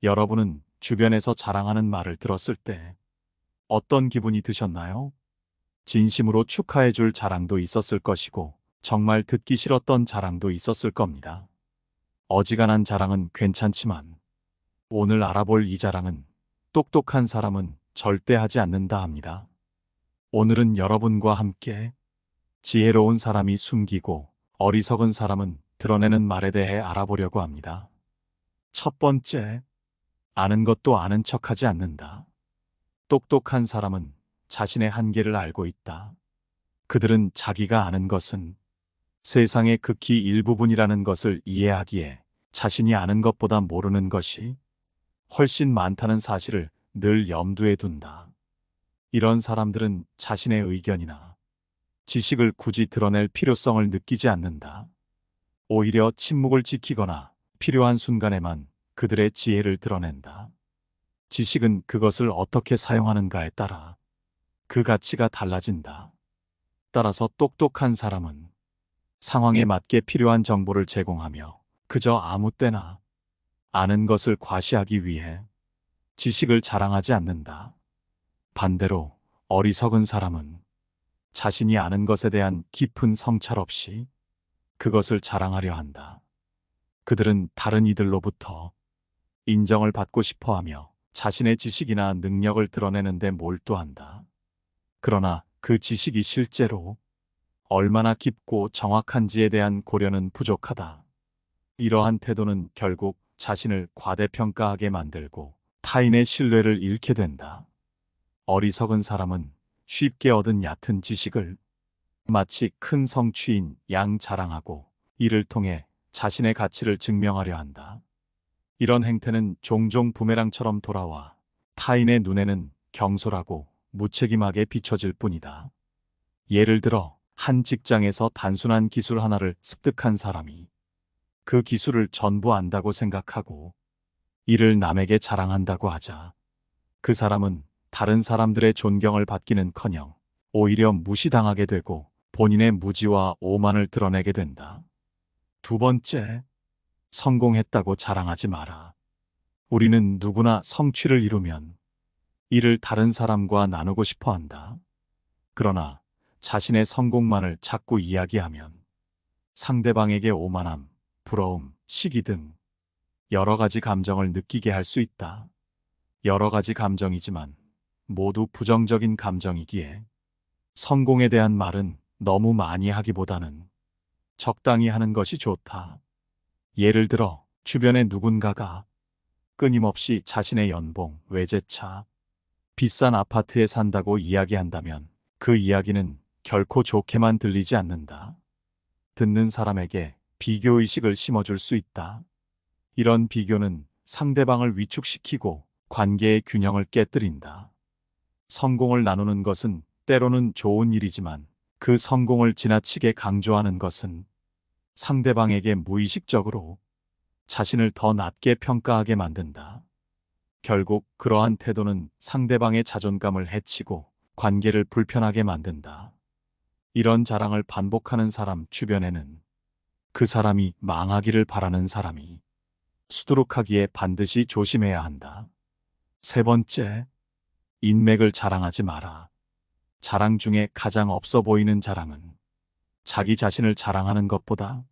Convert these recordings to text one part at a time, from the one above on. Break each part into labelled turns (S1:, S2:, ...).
S1: 여러분은 주변에서 자랑하는 말을 들었을 때 어떤 기분이 드셨나요? 진심으로 축하해 줄 자랑도 있었을 것이고, 정말 듣기 싫었던 자랑도 있었을 겁니다. 어지간한 자랑은 괜찮지만, 오늘 알아볼 이 자랑은 똑똑한 사람은 절대 하지 않는다 합니다. 오늘은 여러분과 함께 지혜로운 사람이 숨기고 어리석은 사람은 드러내는 말에 대해 알아보려고 합니다. 첫 번째, 아는 것도 아는 척하지 않는다. 똑똑한 사람은 자신의 한계를 알고 있다. 그들은 자기가 아는 것은 세상의 극히 일부분이라는 것을 이해하기에 자신이 아는 것보다 모르는 것이 훨씬 많다는 사실을 늘 염두에 둔다. 이런 사람들은 자신의 의견이나 지식을 굳이 드러낼 필요성을 느끼지 않는다. 오히려 침묵을 지키거나 필요한 순간에만 그들의 지혜를 드러낸다. 지식은 그것을 어떻게 사용하는가에 따라 그 가치가 달라진다. 따라서 똑똑한 사람은 상황에 맞게 필요한 정보를 제공하며 그저 아무 때나 아는 것을 과시하기 위해 지식을 자랑하지 않는다. 반대로 어리석은 사람은 자신이 아는 것에 대한 깊은 성찰 없이 그것을 자랑하려 한다. 그들은 다른 이들로부터 인정을 받고 싶어 하며 자신의 지식이나 능력을 드러내는데 몰두한다. 그러나 그 지식이 실제로 얼마나 깊고 정확한지에 대한 고려는 부족하다. 이러한 태도는 결국 자신을 과대평가하게 만들고 타인의 신뢰를 잃게 된다. 어리석은 사람은 쉽게 얻은 얕은 지식을 마치 큰 성취인 양 자랑하고 이를 통해 자신의 가치를 증명하려 한다. 이런 행태는 종종 부메랑처럼 돌아와 타인의 눈에는 경솔하고 무책임하게 비춰질 뿐이다. 예를 들어 한 직장에서 단순한 기술 하나를 습득한 사람이 그 기술을 전부 안다고 생각하고 이를 남에게 자랑한다고 하자 그 사람은 다른 사람들의 존경을 받기는커녕 오히려 무시당하게 되고 본인의 무지와 오만을 드러내게 된다. 두 번째, 성공했다고 자랑하지 마라. 우리는 누구나 성취를 이루면 이를 다른 사람과 나누고 싶어 한다. 그러나 자신의 성공만을 자꾸 이야기하면 상대방에게 오만함, 부러움, 시기 등 여러 가지 감정을 느끼게 할 수 있다. 여러 가지 감정이지만 모두 부정적인 감정이기에 성공에 대한 말은 너무 많이 하기보다는 적당히 하는 것이 좋다. 예를 들어 주변에 누군가가 끊임없이 자신의 연봉, 외제차, 비싼 아파트에 산다고 이야기한다면 그 이야기는 결코 좋게만 들리지 않는다. 듣는 사람에게 비교의식을 심어줄 수 있다. 이런 비교는 상대방을 위축시키고 관계의 균형을 깨뜨린다. 성공을 나누는 것은 때로는 좋은 일이지만 그 성공을 지나치게 강조하는 것은 상대방에게 무의식적으로 자신을 더 낮게 평가하게 만든다. 결국 그러한 태도는 상대방의 자존감을 해치고 관계를 불편하게 만든다. 이런 자랑을 반복하는 사람 주변에는 그 사람이 망하기를 바라는 사람이 수두룩하기에 반드시 조심해야 한다. 세 번째, 인맥을 자랑하지 마라. 자랑 중에 가장 없어 보이는 자랑은 자기 자신을 자랑하는 것보다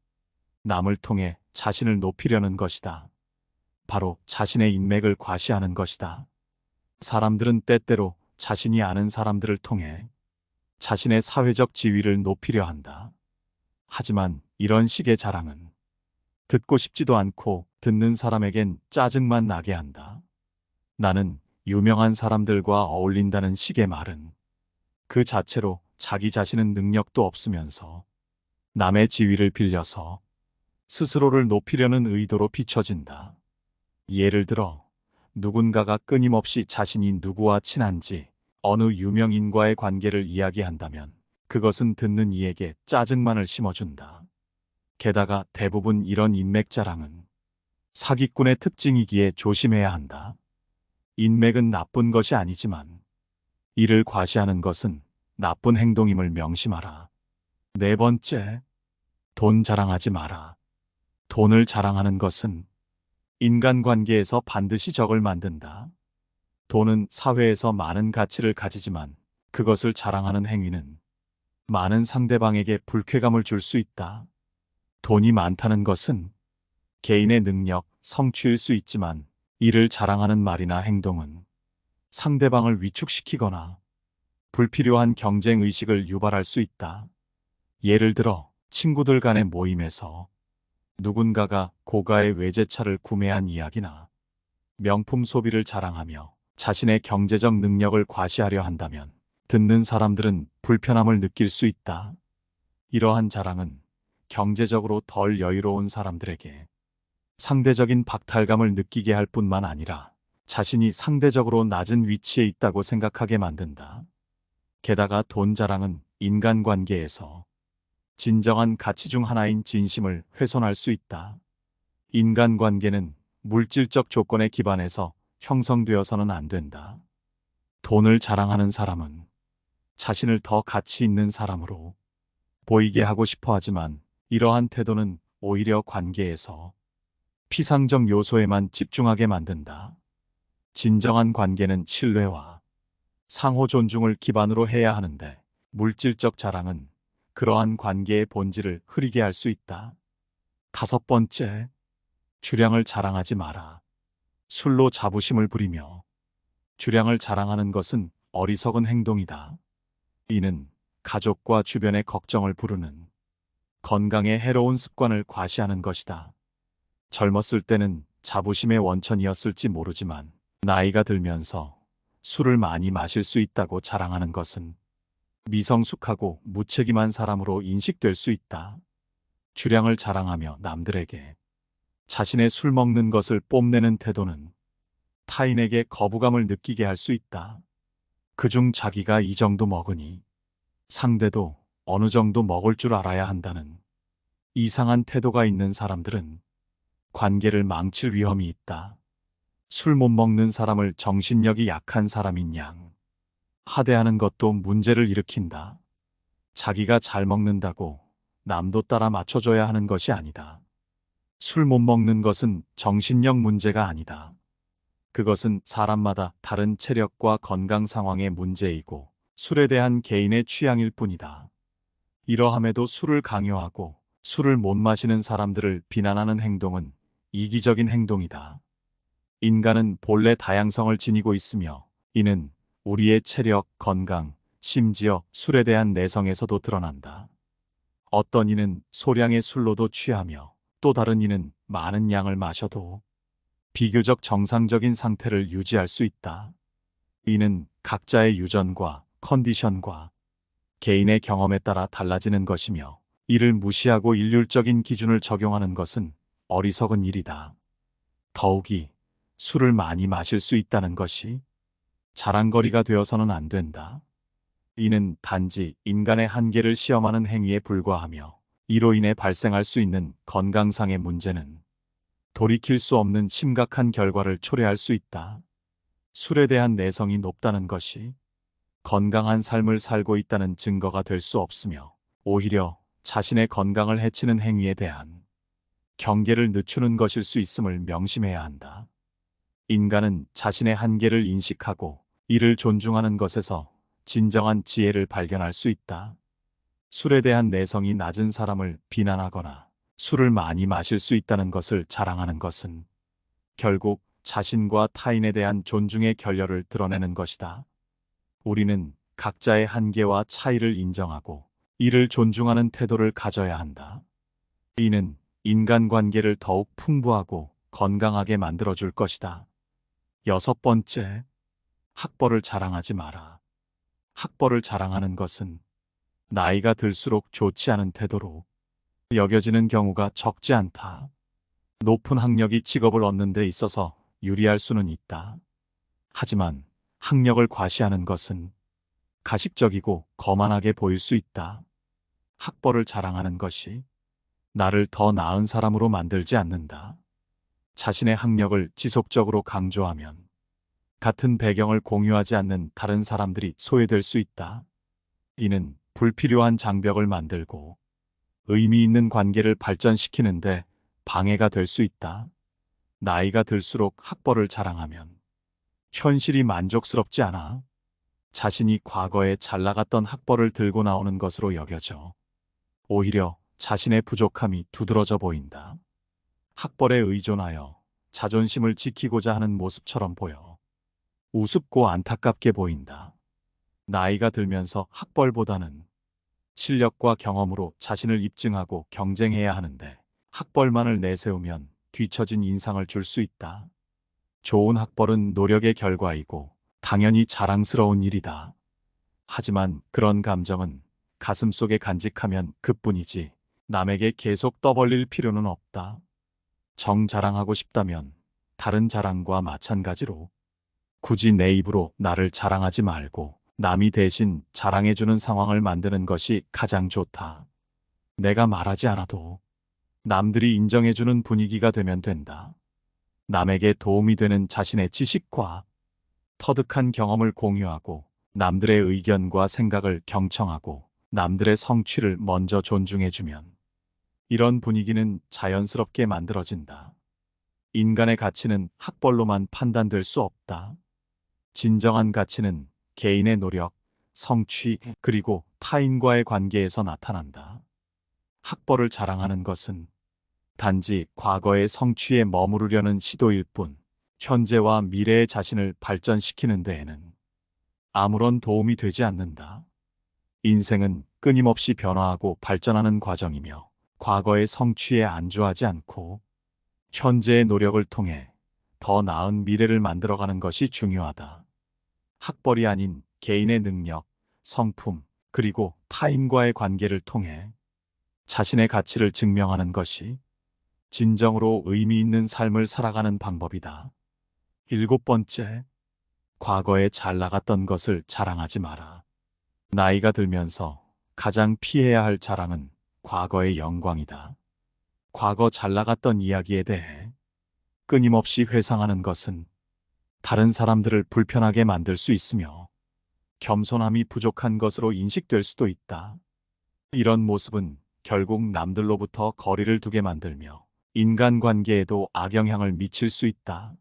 S1: 남을 통해 자신을 높이려는 것이다. 바로 자신의 인맥을 과시하는 것이다. 사람들은 때때로 자신이 아는 사람들을 통해 자신의 사회적 지위를 높이려 한다. 하지만 이런 식의 자랑은 듣고 싶지도 않고 듣는 사람에겐 짜증만 나게 한다. 나는 유명한 사람들과 어울린다는 식의 말은 그 자체로 자기 자신은 능력도 없으면서 남의 지위를 빌려서 스스로를 높이려는 의도로 비춰진다. 예를 들어 누군가가 끊임없이 자신이 누구와 친한지 어느 유명인과의 관계를 이야기한다면 그것은 듣는 이에게 짜증만을 심어준다. 게다가 대부분 이런 인맥 자랑은 사기꾼의 특징이기에 조심해야 한다. 인맥은 나쁜 것이 아니지만 이를 과시하는 것은 나쁜 행동임을 명심하라. 네 번째, 돈 자랑하지 마라. 돈을 자랑하는 것은 인간관계에서 반드시 적을 만든다. 돈은 사회에서 많은 가치를 가지지만 그것을 자랑하는 행위는 많은 상대방에게 불쾌감을 줄 수 있다. 돈이 많다는 것은 개인의 능력, 성취일 수 있지만 이를 자랑하는 말이나 행동은 상대방을 위축시키거나 불필요한 경쟁 의식을 유발할 수 있다. 예를 들어 친구들 간의 모임에서 누군가가 고가의 외제차를 구매한 이야기나 명품 소비를 자랑하며 자신의 경제적 능력을 과시하려 한다면 듣는 사람들은 불편함을 느낄 수 있다. 이러한 자랑은 경제적으로 덜 여유로운 사람들에게 상대적인 박탈감을 느끼게 할 뿐만 아니라 자신이 상대적으로 낮은 위치에 있다고 생각하게 만든다. 게다가 돈 자랑은 인간관계에서 진정한 가치 중 하나인 진심을 훼손할 수 있다. 인간관계는 물질적 조건에 기반해서 형성되어서는 안 된다. 돈을 자랑하는 사람은 자신을 더 가치 있는 사람으로 보이게 하고 싶어 하지만 이러한 태도는 오히려 관계에서 피상적 요소에만 집중하게 만든다. 진정한 관계는 신뢰와 상호 존중을 기반으로 해야 하는데 물질적 자랑은 그러한 관계의 본질을 흐리게 할 수 있다. 5번째, 주량을 자랑하지 마라. 술로 자부심을 부리며 주량을 자랑하는 것은 어리석은 행동이다. 이는 가족과 주변의 걱정을 부르는 건강에 해로운 습관을 과시하는 것이다. 젊었을 때는 자부심의 원천이었을지 모르지만 나이가 들면서 술을 많이 마실 수 있다고 자랑하는 것은 미성숙하고 무책임한 사람으로 인식될 수 있다. 주량을 자랑하며 남들에게 자신의 술 먹는 것을 뽐내는 태도는 타인에게 거부감을 느끼게 할 수 있다. 그중 자기가 이 정도 먹으니 상대도 어느 정도 먹을 줄 알아야 한다는 이상한 태도가 있는 사람들은 관계를 망칠 위험이 있다. 술 못 먹는 사람을 정신력이 약한 사람인 양 하대하는 것도 문제를 일으킨다. 자기가 잘 먹는다고 남도 따라 맞춰줘야 하는 것이 아니다. 술 못 먹는 것은 정신력 문제가 아니다. 그것은 사람마다 다른 체력과 건강 상황의 문제이고 술에 대한 개인의 취향일 뿐이다. 이러함에도 술을 강요하고 술을 못 마시는 사람들을 비난하는 행동은 이기적인 행동이다. 인간은 본래 다양성을 지니고 있으며 이는 우리의 체력, 건강, 심지어 술에 대한 내성에서도 드러난다. 어떤 이는 소량의 술로도 취하며 또 다른 이는 많은 양을 마셔도 비교적 정상적인 상태를 유지할 수 있다. 이는 각자의 유전과 컨디션과 개인의 경험에 따라 달라지는 것이며 이를 무시하고 일률적인 기준을 적용하는 것은 어리석은 일이다. 더욱이 술을 많이 마실 수 있다는 것이 자랑거리가 되어서는 안 된다. 이는 단지 인간의 한계를 시험하는 행위에 불과하며 이로 인해 발생할 수 있는 건강상의 문제는 돌이킬 수 없는 심각한 결과를 초래할 수 있다. 술에 대한 내성이 높다는 것이 건강한 삶을 살고 있다는 증거가 될 수 없으며 오히려 자신의 건강을 해치는 행위에 대한 경계를 늦추는 것일 수 있음을 명심해야 한다. 인간은 자신의 한계를 인식하고 이를 존중하는 것에서 진정한 지혜를 발견할 수 있다. 술에 대한 내성이 낮은 사람을 비난하거나 술을 많이 마실 수 있다는 것을 자랑하는 것은 결국 자신과 타인에 대한 존중의 결여를 드러내는 것이다. 우리는 각자의 한계와 차이를 인정하고 이를 존중하는 태도를 가져야 한다. 이는 인간관계를 더욱 풍부하고 건강하게 만들어줄 것이다. 6번째, 학벌을 자랑하지 마라. 학벌을 자랑하는 것은 나이가 들수록 좋지 않은 태도로 여겨지는 경우가 적지 않다. 높은 학력이 직업을 얻는 데 있어서 유리할 수는 있다. 하지만 학력을 과시하는 것은 가식적이고 거만하게 보일 수 있다. 학벌을 자랑하는 것이 나를 더 나은 사람으로 만들지 않는다. 자신의 학력을 지속적으로 강조하면 같은 배경을 공유하지 않는 다른 사람들이 소외될 수 있다. 이는 불필요한 장벽을 만들고 의미 있는 관계를 발전시키는데 방해가 될 수 있다. 나이가 들수록 학벌을 자랑하면 현실이 만족스럽지 않아 자신이 과거에 잘 나갔던 학벌을 들고 나오는 것으로 여겨져. 오히려 자신의 부족함이 두드러져 보인다. 학벌에 의존하여 자존심을 지키고자 하는 모습처럼 보여. 우습고 안타깝게 보인다. 나이가 들면서 학벌보다는 실력과 경험으로 자신을 입증하고 경쟁해야 하는데 학벌만을 내세우면 뒤처진 인상을 줄 수 있다. 좋은 학벌은 노력의 결과이고 당연히 자랑스러운 일이다. 하지만 그런 감정은 가슴속에 간직하면 그뿐이지 남에게 계속 떠벌릴 필요는 없다. 정자랑하고 싶다면 다른 자랑과 마찬가지로 굳이 내 입으로 나를 자랑하지 말고 남이 대신 자랑해주는 상황을 만드는 것이 가장 좋다. 내가 말하지 않아도 남들이 인정해주는 분위기가 되면 된다. 남에게 도움이 되는 자신의 지식과 터득한 경험을 공유하고 남들의 의견과 생각을 경청하고 남들의 성취를 먼저 존중해주면 이런 분위기는 자연스럽게 만들어진다. 인간의 가치는 학벌로만 판단될 수 없다. 진정한 가치는 개인의 노력, 성취, 그리고 타인과의 관계에서 나타난다. 학벌을 자랑하는 것은 단지 과거의 성취에 머무르려는 시도일 뿐, 현재와 미래의 자신을 발전시키는 데에는 아무런 도움이 되지 않는다. 인생은 끊임없이 변화하고 발전하는 과정이며, 과거의 성취에 안주하지 않고 현재의 노력을 통해 더 나은 미래를 만들어가는 것이 중요하다. 학벌이 아닌 개인의 능력, 성품, 그리고 타인과의 관계를 통해 자신의 가치를 증명하는 것이 진정으로 의미 있는 삶을 살아가는 방법이다. 7번째, 과거에 잘 나갔던 것을 자랑하지 마라. 나이가 들면서 가장 피해야 할 자랑은 과거의 영광이다. 과거 잘 나갔던 이야기에 대해 끊임없이 회상하는 것은 다른 사람들을 불편하게 만들 수 있으며 겸손함이 부족한 것으로 인식될 수도 있다. 이런 모습은 결국 남들로부터 거리를 두게 만들며 인간관계에도 악영향을 미칠 수 있다.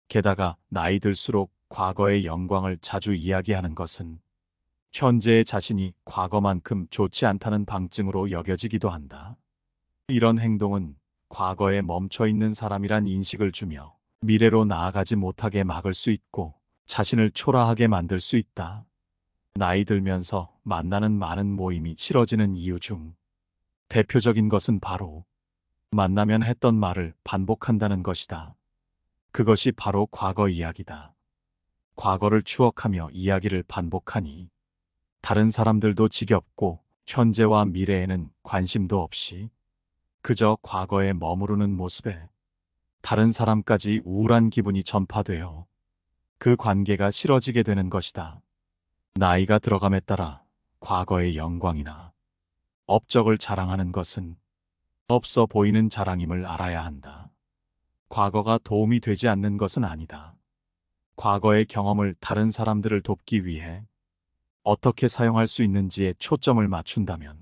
S1: 게다가 나이 들수록 과거의 영광을 자주 이야기하는 것은 현재의 자신이 과거만큼 좋지 않다는 방증으로 여겨지기도 한다. 이런 행동은 과거에 멈춰 있는 사람이란 인식을 주며 미래로 나아가지 못하게 막을 수 있고 자신을 초라하게 만들 수 있다. 나이 들면서 만나는 많은 모임이 싫어지는 이유 중 대표적인 것은 바로 만나면 했던 말을 반복한다는 것이다. 그것이 바로 과거 이야기다. 과거를 추억하며 이야기를 반복하니 다른 사람들도 지겹고 현재와 미래에는 관심도 없이 그저 과거에 머무르는 모습에 다른 사람까지 우울한 기분이 전파되어 그 관계가 싫어지게 되는 것이다. 나이가 들어감에 따라 과거의 영광이나 업적을 자랑하는 것은 없어 보이는 자랑임을 알아야 한다. 과거가 도움이 되지 않는 것은 아니다. 과거의 경험을 다른 사람들을 돕기 위해 어떻게 사용할 수 있는지에 초점을 맞춘다면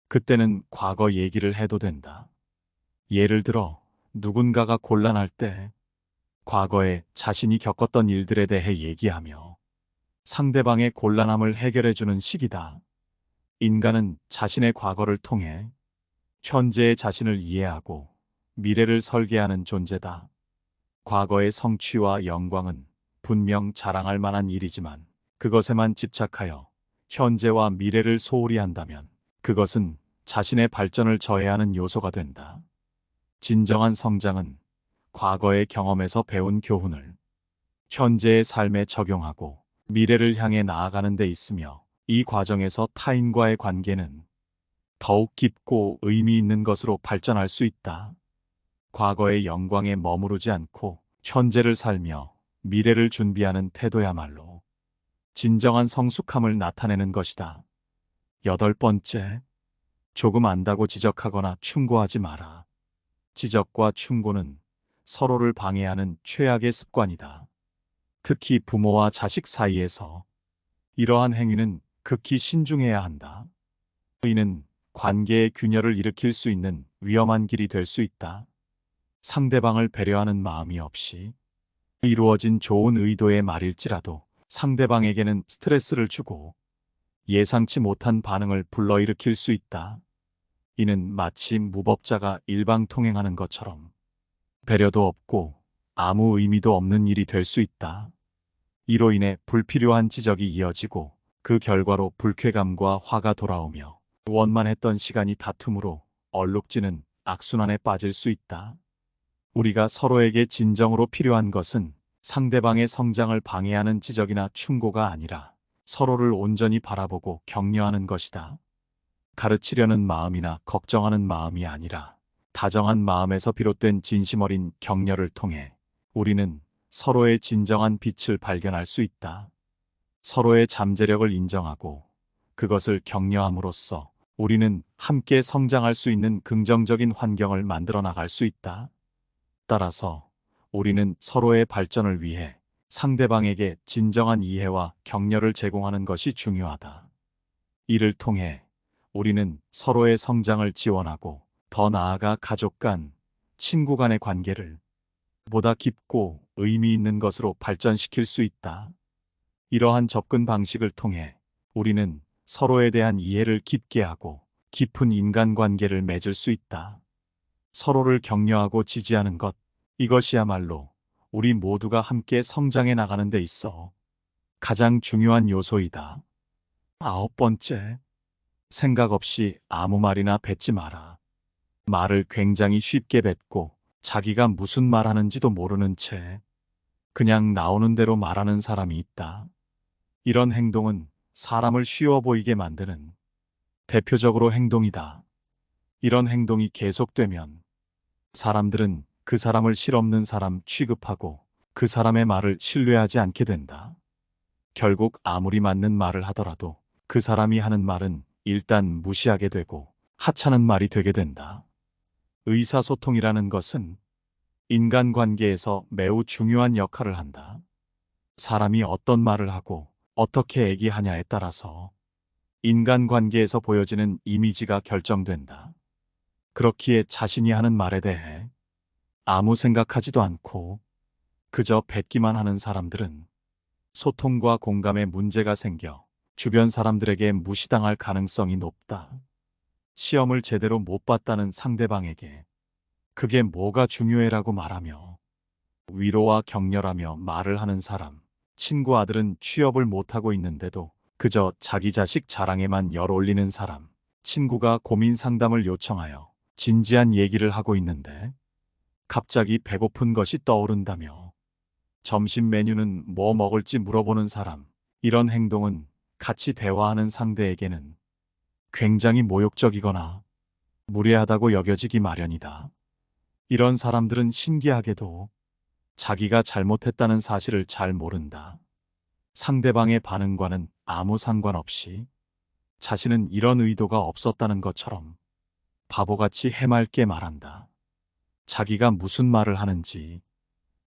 S1: 그때는 과거 얘기를 해도 된다. 예를 들어 누군가가 곤란할 때 과거에 자신이 겪었던 일들에 대해 얘기하며 상대방의 곤란함을 해결해주는 시기다. 인간은 자신의 과거를 통해 현재의 자신을 이해하고 미래를 설계하는 존재다. 과거의 성취와 영광은 분명 자랑할 만한 일이지만 그것에만 집착하여 현재와 미래를 소홀히 한다면 그것은 자신의 발전을 저해하는 요소가 된다. 진정한 성장은 과거의 경험에서 배운 교훈을 현재의 삶에 적용하고 미래를 향해 나아가는 데 있으며 이 과정에서 타인과의 관계는 더욱 깊고 의미 있는 것으로 발전할 수 있다. 과거의 영광에 머무르지 않고 현재를 살며 미래를 준비하는 태도야말로 진정한 성숙함을 나타내는 것이다. 8번째, 조금 안다고 지적하거나 충고하지 마라. 지적과 충고는 서로를 방해하는 최악의 습관이다. 특히 부모와 자식 사이에서 이러한 행위는 극히 신중해야 한다. 이는 관계의 균열을 일으킬 수 있는 위험한 길이 될 수 있다. 상대방을 배려하는 마음이 없이 이루어진 좋은 의도의 말일지라도 상대방에게는 스트레스를 주고 예상치 못한 반응을 불러일으킬 수 있다. 이는 마치 무법자가 일방통행하는 것처럼 배려도 없고 아무 의미도 없는 일이 될 수 있다. 이로 인해 불필요한 지적이 이어지고 그 결과로 불쾌감과 화가 돌아오며 원만했던 시간이 다툼으로 얼룩지는 악순환에 빠질 수 있다. 우리가 서로에게 진정으로 필요한 것은 상대방의 성장을 방해하는 지적이나 충고가 아니라 서로를 온전히 바라보고 격려하는 것이다. 가르치려는 마음이나 걱정하는 마음이 아니라 다정한 마음에서 비롯된 진심 어린 격려를 통해 우리는 서로의 진정한 빛을 발견할 수 있다. 서로의 잠재력을 인정하고 그것을 격려함으로써 우리는 함께 성장할 수 있는 긍정적인 환경을 만들어 나갈 수 있다. 따라서 우리는 서로의 발전을 위해 상대방에게 진정한 이해와 격려를 제공하는 것이 중요하다. 이를 통해 우리는 서로의 성장을 지원하고 더 나아가 가족 간, 친구 간의 관계를 보다 깊고 의미 있는 것으로 발전시킬 수 있다. 이러한 접근 방식을 통해 우리는 서로에 대한 이해를 깊게 하고 깊은 인간관계를 맺을 수 있다. 서로를 격려하고 지지하는 것, 이것이야말로 우리 모두가 함께 성장해 나가는 데 있어 가장 중요한 요소이다. 9번째, 생각 없이 아무 말이나 뱉지 마라. 말을 굉장히 쉽게 뱉고 자기가 무슨 말 하는지도 모르는 채 그냥 나오는 대로 말하는 사람이 있다. 이런 행동은 사람을 쉬워 보이게 만드는 대표적으로 행동이다. 이런 행동이 계속되면 사람들은 그 사람을 실없는 사람 취급하고 그 사람의 말을 신뢰하지 않게 된다. 결국 아무리 맞는 말을 하더라도 그 사람이 하는 말은 일단 무시하게 되고 하찮은 말이 되게 된다. 의사소통이라는 것은 인간관계에서 매우 중요한 역할을 한다. 사람이 어떤 말을 하고 어떻게 얘기하냐에 따라서 인간관계에서 보여지는 이미지가 결정된다. 그렇기에 자신이 하는 말에 대해 아무 생각하지도 않고 그저 뱉기만 하는 사람들은 소통과 공감에 문제가 생겨 주변 사람들에게 무시당할 가능성이 높다. 시험을 제대로 못 봤다는 상대방에게 그게 뭐가 중요해라고 말하며 위로와 격려라며 말을 하는 사람, 친구 아들은 취업을 못하고 있는데도 그저 자기 자식 자랑에만 열 올리는 사람, 친구가 고민 상담을 요청하여 진지한 얘기를 하고 있는데 갑자기 배고픈 것이 떠오른다며 점심 메뉴는 뭐 먹을지 물어보는 사람, 이런 행동은 같이 대화하는 상대에게는 굉장히 모욕적이거나 무례하다고 여겨지기 마련이다. 이런 사람들은 신기하게도 자기가 잘못했다는 사실을 잘 모른다. 상대방의 반응과는 아무 상관없이 자신은 이런 의도가 없었다는 것처럼 바보같이 해맑게 말한다. 자기가 무슨 말을 하는지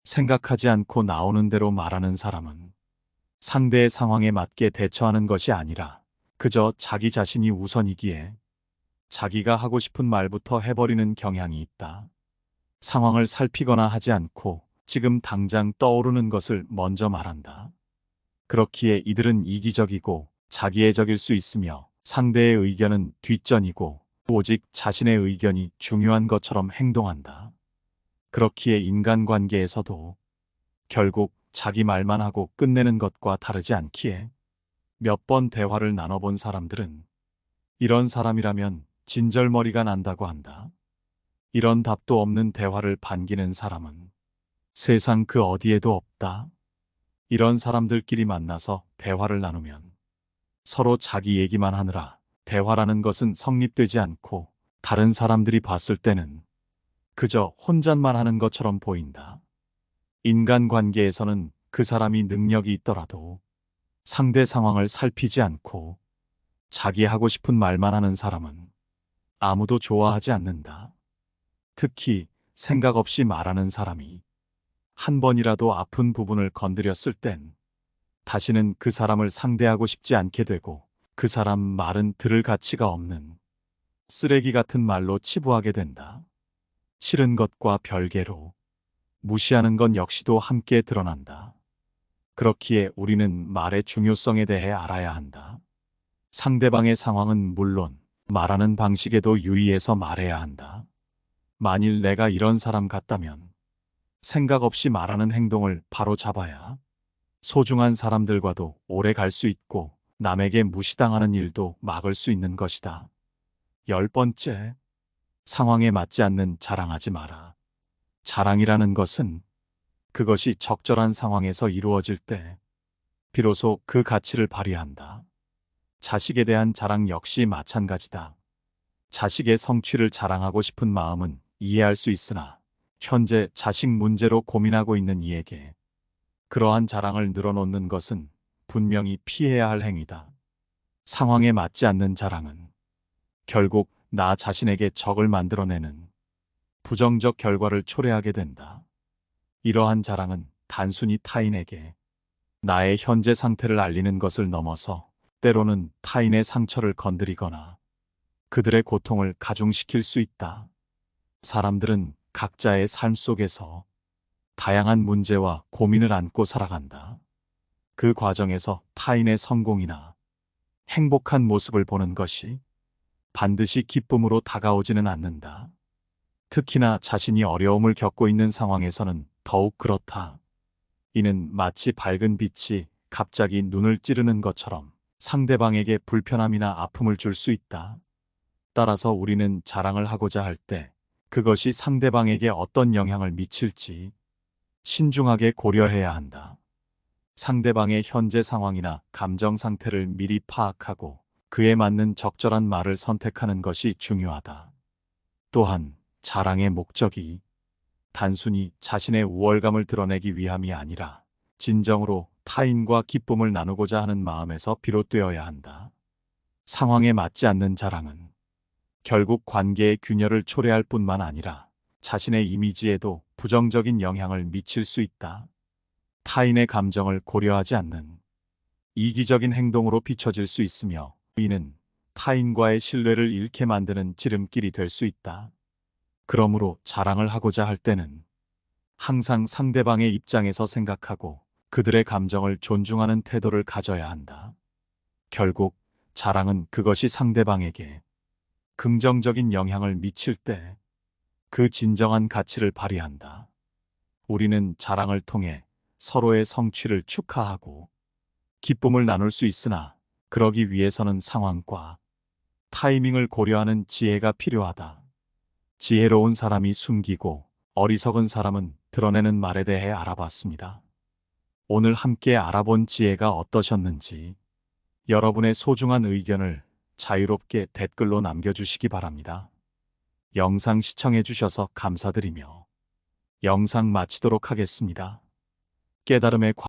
S1: 생각하지 않고 나오는 대로 말하는 사람은 상대의 상황에 맞게 대처하는 것이 아니라 그저 자기 자신이 우선이기에 자기가 하고 싶은 말부터 해버리는 경향이 있다. 상황을 살피거나 하지 않고 지금 당장 떠오르는 것을 먼저 말한다. 그렇기에 이들은 이기적이고 자기애적일 수 있으며 상대의 의견은 뒷전이고 오직 자신의 의견이 중요한 것처럼 행동한다. 그렇기에 인간관계에서도 결국 자기 말만 하고 끝내는 것과 다르지 않기에 몇 번 대화를 나눠본 사람들은 이런 사람이라면 진절머리가 난다고 한다. 이런 답도 없는 대화를 반기는 사람은 세상 그 어디에도 없다. 이런 사람들끼리 만나서 대화를 나누면 서로 자기 얘기만 하느라 대화라는 것은 성립되지 않고 다른 사람들이 봤을 때는 그저 혼잣말 하는 것처럼 보인다. 인간관계에서는 그 사람이 능력이 있더라도 상대 상황을 살피지 않고 자기 하고 싶은 말만 하는 사람은 아무도 좋아하지 않는다. 특히 생각 없이 말하는 사람이 한 번이라도 아픈 부분을 건드렸을 땐 다시는 그 사람을 상대하고 싶지 않게 되고 그 사람 말은 들을 가치가 없는 쓰레기 같은 말로 치부하게 된다. 싫은 것과 별개로 무시하는 건 역시도 함께 드러난다. 그렇기에 우리는 말의 중요성에 대해 알아야 한다. 상대방의 상황은 물론 말하는 방식에도 유의해서 말해야 한다. 만일 내가 이런 사람 같다면 생각 없이 말하는 행동을 바로 잡아야 소중한 사람들과도 오래 갈 수 있고 남에게 무시당하는 일도 막을 수 있는 것이다. 10번째, 상황에 맞지 않는 자랑하지 마라. 자랑이라는 것은 그것이 적절한 상황에서 이루어질 때 비로소 그 가치를 발휘한다. 자식에 대한 자랑 역시 마찬가지다. 자식의 성취를 자랑하고 싶은 마음은 이해할 수 있으나 현재 자식 문제로 고민하고 있는 이에게 그러한 자랑을 늘어놓는 것은 분명히 피해야 할 행위다. 상황에 맞지 않는 자랑은 결국 나 자신에게 적을 만들어내는 부정적 결과를 초래하게 된다. 이러한 자랑은 단순히 타인에게 나의 현재 상태를 알리는 것을 넘어서 때로는 타인의 상처를 건드리거나 그들의 고통을 가중시킬 수 있다. 사람들은 각자의 삶 속에서 다양한 문제와 고민을 안고 살아간다. 그 과정에서 타인의 성공이나 행복한 모습을 보는 것이 반드시 기쁨으로 다가오지는 않는다. 특히나 자신이 어려움을 겪고 있는 상황에서는 더욱 그렇다. 이는 마치 밝은 빛이 갑자기 눈을 찌르는 것처럼 상대방에게 불편함이나 아픔을 줄 수 있다. 따라서 우리는 자랑을 하고자 할 때 그것이 상대방에게 어떤 영향을 미칠지 신중하게 고려해야 한다. 상대방의 현재 상황이나 감정 상태를 미리 파악하고 그에 맞는 적절한 말을 선택하는 것이 중요하다. 또한 자랑의 목적이 단순히 자신의 우월감을 드러내기 위함이 아니라 진정으로 타인과 기쁨을 나누고자 하는 마음에서 비롯되어야 한다. 상황에 맞지 않는 자랑은 결국 관계의 균열을 초래할 뿐만 아니라 자신의 이미지에도 부정적인 영향을 미칠 수 있다. 타인의 감정을 고려하지 않는 이기적인 행동으로 비춰질 수 있으며 이는 타인과의 신뢰를 잃게 만드는 지름길이 될 수 있다. 그러므로 자랑을 하고자 할 때는 항상 상대방의 입장에서 생각하고 그들의 감정을 존중하는 태도를 가져야 한다. 결국 자랑은 그것이 상대방에게 긍정적인 영향을 미칠 때 그 진정한 가치를 발휘한다. 우리는 자랑을 통해 서로의 성취를 축하하고 기쁨을 나눌 수 있으나 그러기 위해서는 상황과 타이밍을 고려하는 지혜가 필요하다. 지혜로운 사람이 숨기고 어리석은 사람은 드러내는 말에 대해 알아봤습니다. 오늘 함께 알아본 지혜가 어떠셨는지 여러분의 소중한 의견을 자유롭게 댓글로 남겨주시기 바랍니다. 영상 시청해 주셔서 감사드리며 영상 마치도록 하겠습니다. 깨달음의